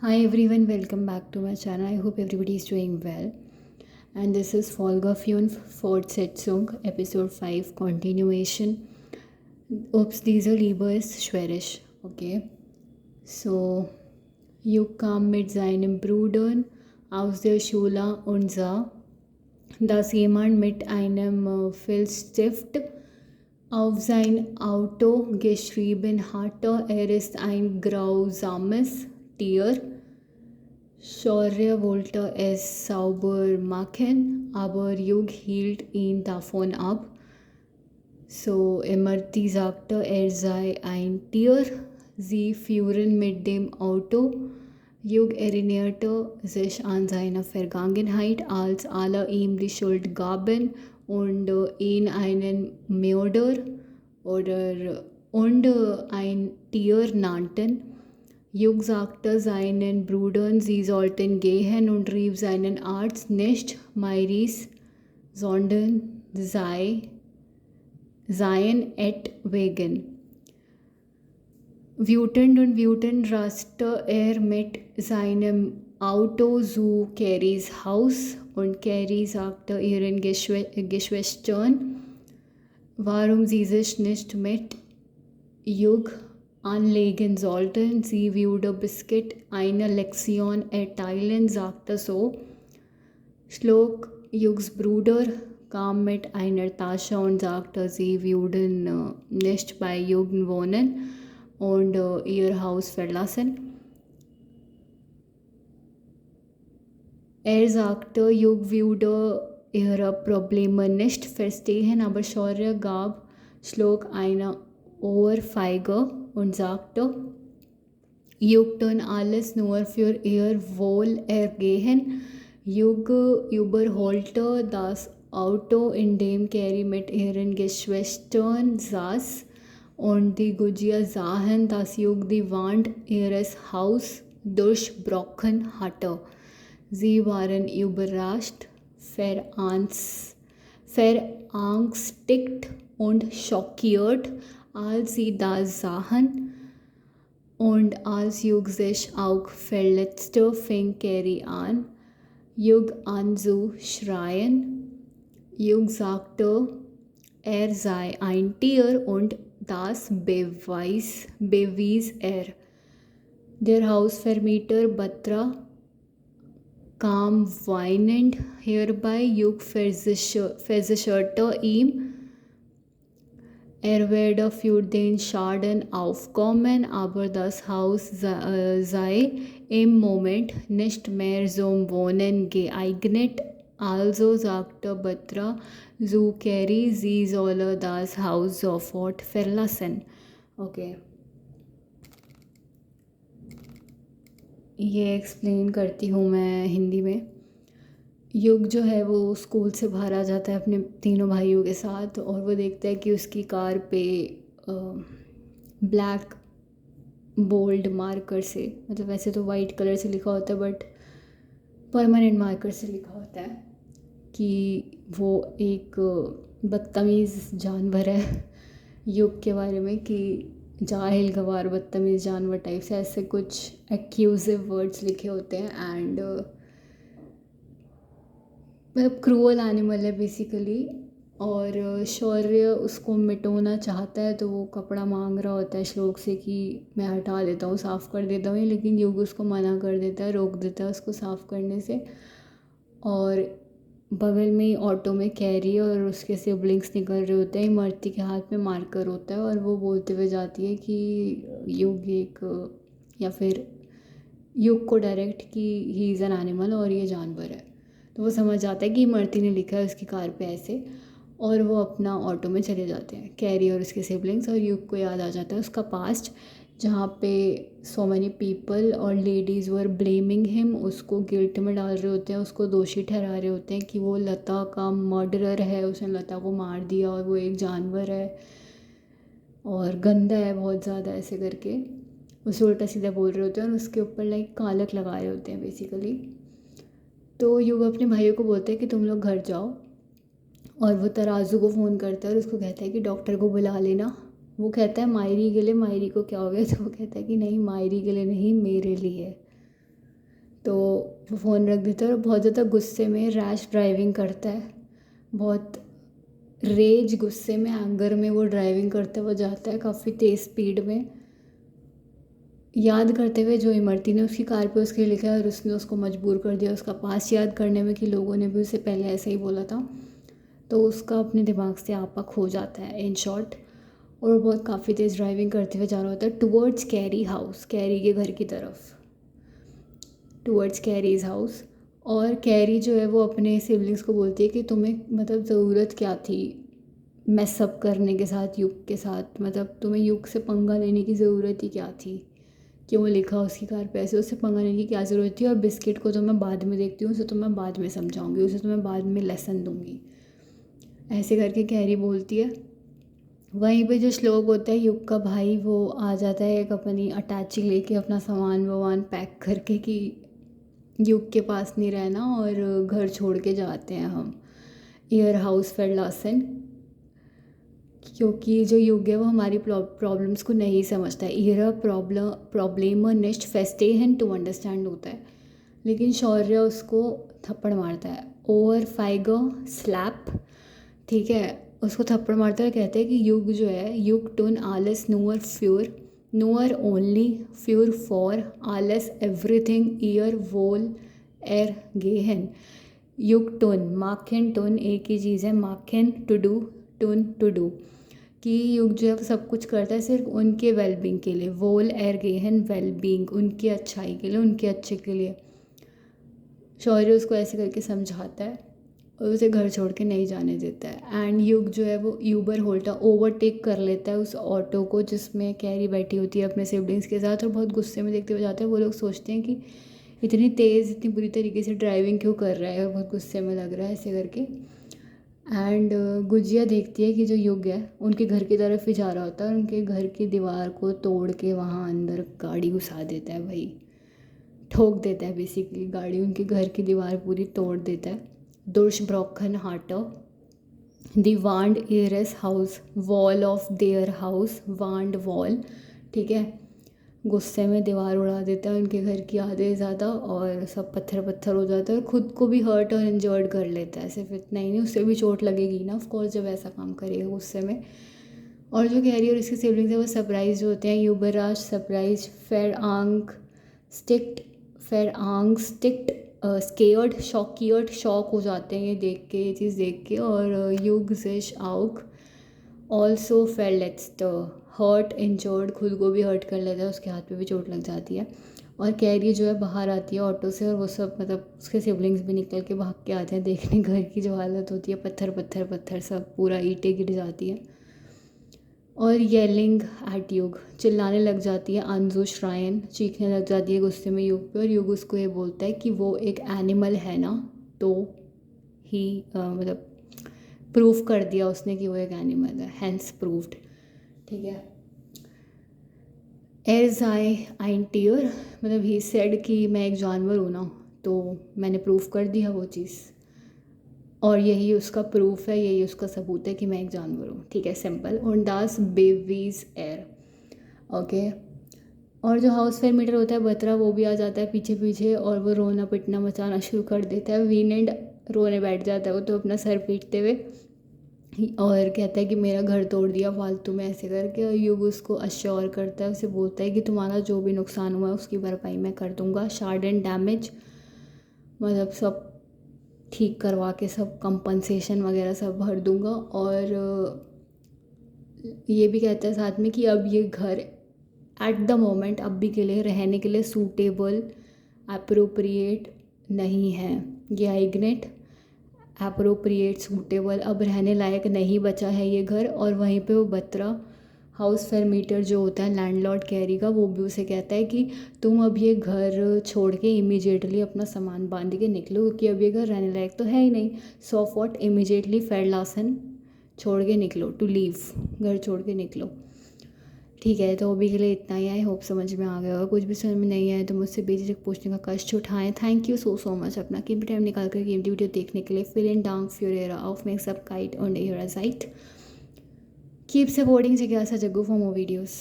Hi everyone, welcome back to my channel. I hope everybody is doing well. And this is Folga Fjun Fortsetzung, episode 5, continuation. Ups, diese Liebe ist schwerisch. Okay. So, you kam mit seinem Bruder aus der Schule und sah, dass jemand mit einem Filzstift auf sein Auto geschrieben hatte, er ist ein grausames Tier. Shaurya wollte es sauber machen, aber Jug hielt ihn davon ab. So Imarti sagte, er sei ein Tier. Sie fuhren mit dem Auto. Jug erinnerte sich an seine Vergangenheit, als alle ihm die Schuld gaben und ihn einen Mörder und ein Tier nannten. Jug sagte seinen Brüdern, sie sollten gehen und rief seinen Arzt nicht Mairis, sondern seien etwegen. Wütend raste er mit seinem Auto zu Carries Haus und Carrie sagte ihren Geschwistern, warum sie sich nicht mit Jug anlegen sollten. Sie würde Biscuit eine Lektion erteilen, sagte so. Schlok Jugs Bruder kam mit einer Tasche und sagte, sie würden nicht bei Jugend wohnen und ihr Haus verlassen. Er sagte, Jug würde ihre Probleme nicht verstehen, aber Shaurya gab Schlok eine Ohrfeige und sagte, Jug tun alles nur für ihr Wohlergehen. Jug überholte das Auto, in dem Carrie mit ihren Geschwistern saß, und die Gujia sahen, dass Jug die Wand ihres Hauses durchbrochen hatte. Sie waren überrascht, verangstigt und schockiert, als sie das sahen. Und als Jug sich auch verletzte, fing Carrie an, Jug anzuschreien. Jug sagte, er sei ein Tier und das bewies er. Der Hausvermieter Batra kam weinend herbei. Jug versicherte ihm, er werde für den Schaden aufkommen, aber das Haus sei im Moment nicht mehr zum Wohnen geeignet. Also sagte Batra zu Carrie, sie solle das Haus sofort verlassen. Okay. ये explain करती हूँ मैं हिंदी में। युग जो है वो school से बाहर आ जाता है अपने तीनों भाइयों के साथ, और वो देखता है कि उसकी कार पे ब्लैक बोल्ड मार्कर से, मतलब वैसे तो वाइट कलर से लिखा होता है बट परमानेंट मार्कर से लिखा होता है कि वो एक बदतमीज़ जानवर है। युग के बारे में कि जाहिल गवार बदतमीज़ जानवर टाइप से ऐसे कुछ एक्यूजिव वर्ड्स लिखे होते हैं। एंड मतलब क्रूअल एनिमल है बेसिकली। और शौर्य उसको मिटाना चाहता है, तो वो कपड़ा मांग रहा होता है श्लोक से कि मैं हटा देता हूँ, साफ़ कर देता हूँ, लेकिन युग उसको मना कर देता है, रोक देता है उसको साफ़ करने से। और बगल में ही ऑटो में कैरी और उसके सिबलिंग्स निकल रहे होते हैं। इमरती के हाथ में मार्कर होता है और वो बोलते हुए जाती है कि युग एक, या फिर युग को डायरेक्ट कि ही इज़ एन एनिमल और ये जानवर है। तो वो समझ जाता है कि इमरती ने लिखा है उसकी कार पे ऐसे, और वो अपना ऑटो में चले जाते हैं कैरी और उसके सिबलिंग्स। और युग को याद आ जाता है उसका पास्ट, जहाँ पे सो मैनी पीपल और लेडीज़ वर ब्लेमिंग हिम, उसको गिल्ट में डाल रहे होते हैं, उसको दोषी ठहरा रहे होते हैं कि वो लता का मर्डरर है, उसने लता को मार दिया और वो एक जानवर है और गंदा है बहुत ज़्यादा, ऐसे करके उसे उल्टा सीधा बोल रहे होते हैं और उसके ऊपर लाइक कालक लगा रहे होते हैं बेसिकली। तो युग अपने भाइयों को बोलते हैं कि तुम लोग घर जाओ, और वो तराजू को फ़ोन करता है और उसको कहता है कि डॉक्टर को बुला लेना। वो कहता है मायरी के लिए। मायरी को क्या हो गया? तो वो कहता है कि नहीं, मायरी के लिए नहीं, मेरे लिए। तो वो फ़ोन रख देता है और बहुत ज़्यादा गुस्से में रैश ड्राइविंग करता है। बहुत रेज गुस्से में एंगर में वो ड्राइविंग करते हुए जाता है काफ़ी तेज़ स्पीड में, याद करते हुए जो इमरती ने उसकी कार पे उसके लिए लिखा है और उसने उसको मजबूर कर दिया उसका पास्ट याद करने में कि लोगों ने भी उसे पहले ऐसे ही बोला था। तो उसका अपने दिमाग से आपा खो जाता है इन शॉर्ट। और वो बहुत काफ़ी तेज़ ड्राइविंग करते हुए जा रहा होता है टुवर्ड्स कैरी हाउस, कैरी के घर की तरफ, टुवर्ड्स कैरीज हाउस। और कैरी जो है वो अपने सिबलिंग्स को बोलती है कि तुम्हें मतलब ज़रूरत क्या थी मैसअप करने के साथ युग के साथ, मतलब तुम्हें युग से पंगा लेने की ज़रूरत ही क्या थी, क्यों लिखा उसकी कार पे ऐसे, उससे पंगा लेने की क्या ज़रूरत थी, और बिस्किट को तो मैं बाद में देखती हूँ, उसे तो मैं बाद में समझाऊंगी, उसे तो मैं बाद में लेसन दूंगी, ऐसे करके कैरी बोलती है। वहीं पे जो श्लोक होता है युग का भाई, वो आ जाता है एक अपनी अटैची लेके अपना सामान वामान पैक करके कि युग के पास नहीं रहना और घर छोड़ के जाते हैं हम ईयर हाउस फेडलासन, क्योंकि जो युग है वो हमारी प्रॉब्लम्स को नहीं समझता है। ईयर प्रॉब्लम निस्ट फेस्टेहन टू अंडरस्टैंड होता है, लेकिन शौर्य उसको थप्पड़ मारता है, ओवर फाइगर स्लैप, ठीक है, उसको थप्पड़ मारता है। कहते हैं कि युग जो है युग टुन आलस नूअर फ्योर नूअर ओनली फ्योर फॉर आलस एवरीथिंग ईयर वोल एर गेहन। युग टुन माखन टुन एक ही चीज़ है, माखन टू डू टुन टू डू, कि युग जो है वो सब कुछ करता है सिर्फ उनके वेलबींग के लिए, वोल एर गेहन वेलबींग, उनकी अच्छाई के लिए, उनके अच्छे के लिए। शौर्य उसको ऐसे करके समझाता है और उसे घर छोड़ के नहीं जाने देता है। एंड युग जो है वो यूबर होल्टा ओवरटेक कर लेता है उस ऑटो को जिसमें कैरी बैठी होती है अपने सिबलिंग्स के साथ, और बहुत गुस्से में देखते हुए जाते हैं। वो लोग सोचते हैं कि इतनी तेज़ इतनी बुरी तरीके से ड्राइविंग क्यों कर रहा है और बहुत गुस्से में लग रहा है ऐसे करके। एंड गुजिया देखती है कि जो युग है उनके घर की तरफ ही जा रहा होता है और उनके घर की दीवार को तोड़ के वहाँ अंदर गाड़ी घुसा देता है, भाई ठोक देता है बेसिकली, गाड़ी उनके घर की दीवार पूरी तोड़ देता है। दुर्शब्रोकन हार्टर दी वांड एयरस house wall of their house, wand wall, ठीक है, गुस्से में दीवार उड़ा देता है उनके घर की आधे ज़्यादा, और सब पत्थर पत्थर हो जाता है और ख़ुद को भी हर्ट और इंजर्ड कर लेता है। सिर्फ इतना ही नहीं, उससे भी चोट लगेगी ना ऑफकोर्स जब ऐसा काम करेगा गुस्से में। और जो कैरी और इसके सिबलिंग्स है वो सरप्राइज होते हैं, युवराज सरप्राइज, फेर आंग स्टिक्ट स्केयर्ड शॉक हो जाते हैं ये देख के, ये चीज़ देख के। और युग जिश आउक ऑल्सो फेल्ट हर्ट इंजर्ड, खुद को भी हर्ट कर लेता है, उसके हाथ पे भी चोट लग जाती है। और कैरी जो है बाहर आती है ऑटो से और वो सब मतलब उसके सिबलिंग्स भी निकल के भाग के आते हैं देखने घर की जो हालत होती है, पत्थर पत्थर पत्थर सब पूरा ईंटें गिर जाती है। और येलिंग एट युग, चिल्लाने लग जाती है अंजू श्रायन, चीखने लग जाती है गुस्से में युग पे, और युग उसको ये बोलता है कि वो एक एनिमल है ना, तो ही मतलब प्रूव कर दिया उसने कि वो एक एनिमल है, हैंस प्रूव्ड, ठीक है। एज आई टीयर, मतलब ही सेड कि मैं एक जानवर हूँ ना, तो मैंने प्रूव कर दिया वो चीज़, और यही उसका प्रूफ है, यही उसका सबूत है कि मैं एक जानवर हूँ, ठीक है, सिंपल। और दास बेबीज एयर, ओके। और जो हाउस फेयर मीटर होता है बतरा, वो भी आ जाता है पीछे पीछे और वो रोना पिटना मचाना शुरू कर देता है। वीनेंड रोने बैठ जाता है वो तो अपना सर पीटते हुए, और कहता है कि मेरा घर तोड़ दिया फालतू में ऐसे करके। और युग उसको अश्योर करता है, उसे बोलता है कि तुम्हारा जो भी नुकसान हुआ है उसकी भरपाई मैं कर दूंगा, शार्ड एंड डैमेज, मतलब सब ठीक करवा के सब कंपनसेशन वगैरह सब भर दूंगा। और ये भी कहता है साथ में कि अब ये घर एट द मोमेंट अभी के लिए रहने के लिए सूटेबल अप्रोप्रिएट नहीं है, ये आइग्नेट अप्रोप्रिएट सूटेबल अब रहने लायक नहीं बचा है ये घर। और वहीं पे वो बत्रा हाउस फेयर मीटर जो होता है लैंडलॉर्ड कैरी का, वो भी उसे कहता है कि तुम अब ये घर छोड़ के इमीडिएटली अपना सामान बांध के निकलो, क्योंकि अब ये घर रहने लायक तो है ही नहीं। सो फॉट इमीडिएटली फेडलासन, छोड़ के निकलो, टू लीव, घर छोड़ के निकलो, ठीक है। तो अभी के लिए इतना ही, आई होप समझ में आ गया होगा। कुछ भी समझ में नहीं आया तो मुझसे बेझिझक पूछने का कष्ट उठाएं। थैंक यू सो मच अपना कीमती टाइम निकाल कर कीमती वीडियो देखने के लिए। फिल इन डाउन फ्यूरेरा of makes up kite on air site, keep supporting जिज्ञासा जग्गू फॉर मोर वीडियोज़।